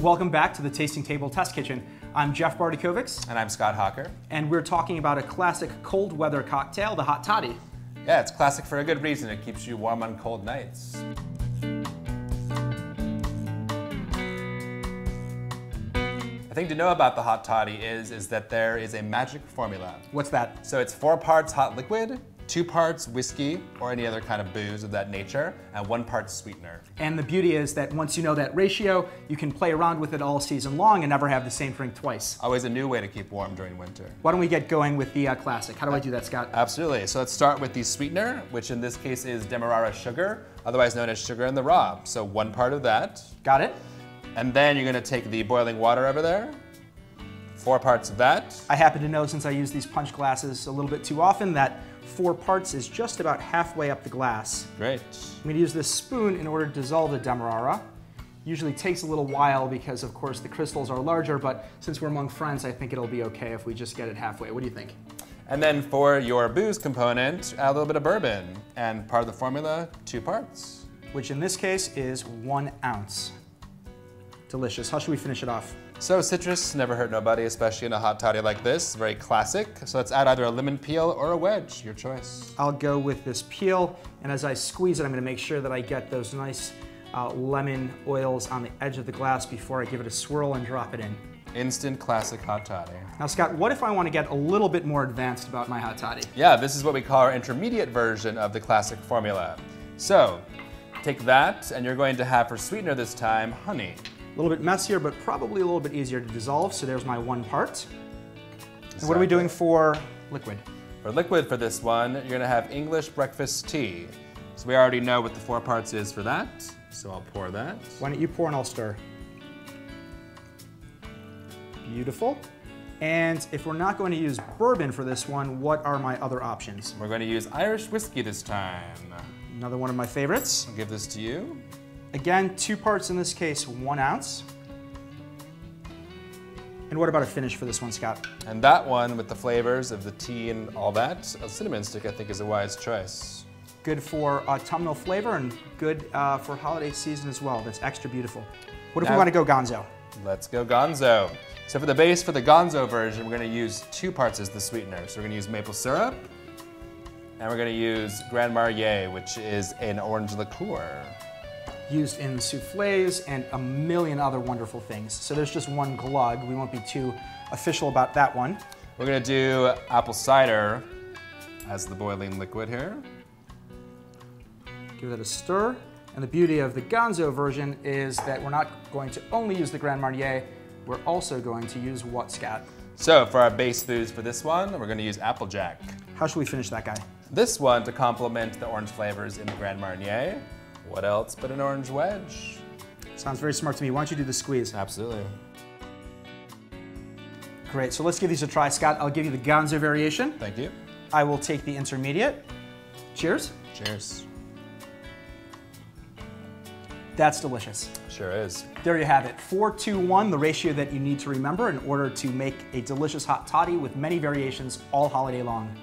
Welcome back to the Tasting Table Test Kitchen. I'm Jeff Bartikovics. And I'm Scott Hawker. And we're talking about a classic cold weather cocktail, the Hot Toddy. Yeah, it's classic for a good reason. It keeps you warm on cold nights. The thing to know about the Hot Toddy is that there is a magic formula. What's that? So it's 4 parts hot liquid, 2 parts whiskey or any other kind of booze of that nature, and 1 part sweetener. And the beauty is that once you know that ratio, you can play around with it all season long and never have the same drink twice. Always a new way to keep warm during winter. Why don't we get going with the classic? How do I do that, Scott? Absolutely. So let's start with the sweetener, which in this case is demerara sugar, otherwise known as sugar in the raw. So 1 part of that. Got it? And then you're going to take the boiling water over there. 4 parts of that. I happen to know, since I use these punch glasses a little bit too often, that 4 parts is just about halfway up the glass. Great. I'm going to use this spoon in order to dissolve the demerara. Usually takes a little while because, of course, the crystals are larger, but since we're among friends, I think it'll be okay if we just get it halfway. What do you think? And then for your booze component, add a little bit of bourbon. And part of the formula, 2 parts. Which in this case is 1 ounce. Delicious. How should we finish it off? So citrus never hurt nobody, especially in a hot toddy like this. Very classic. So let's add either a lemon peel or a wedge, your choice. I'll go with this peel, and as I squeeze it, I'm going to make sure that I get those nice lemon oils on the edge of the glass before I give it a swirl and drop it in. Instant classic hot toddy. Now, Scott, what if I want to get a little bit more advanced about my hot toddy? Yeah, this is what we call our intermediate version of the classic formula. So take that, and you're going to have for sweetener this time, honey. A little bit messier, but probably a little bit easier to dissolve, so there's my 1 part. And what are we doing for liquid? For liquid for this one, you're gonna have English breakfast tea. So we already know what the 4 parts is for that, so I'll pour that. Why don't you pour and I'll stir. Beautiful. And if we're not going to use bourbon for this one, what are my other options? We're gonna use Irish whiskey this time. Another one of my favorites. I'll give this to you. Again, 2 parts in this case, 1 ounce. And what about a finish for this one, Scott? And that one, with the flavors of the tea and all that, a cinnamon stick I think is a wise choice. Good for autumnal flavor and good for holiday season as well. That's extra beautiful. What if we want to go Gonzo? Let's go Gonzo. So for the base for the Gonzo version, we're gonna use 2 parts as the sweetener. So we're gonna use maple syrup, and we're gonna use Grand Marnier, which is an orange liqueur. Used in soufflés and a million other wonderful things. So there's just 1 glug. We won't be too official about that one. We're gonna do apple cider as the boiling liquid here. Give that a stir. And the beauty of the Gonzo version is that we're not going to only use the Grand Marnier, we're also going to use what, Scott? So for our base foods for this one, we're gonna use Applejack. How should we finish that guy? This one to complement the orange flavors in the Grand Marnier. What else but an orange wedge? Sounds very smart to me. Why don't you do the squeeze? Absolutely. Great, so let's give these a try, Scott. I'll give you the Gonzo variation. Thank you. I will take the intermediate. Cheers. Cheers. That's delicious. Sure is. There you have it, 4-2-1, the ratio that you need to remember in order to make a delicious hot toddy with many variations all holiday long.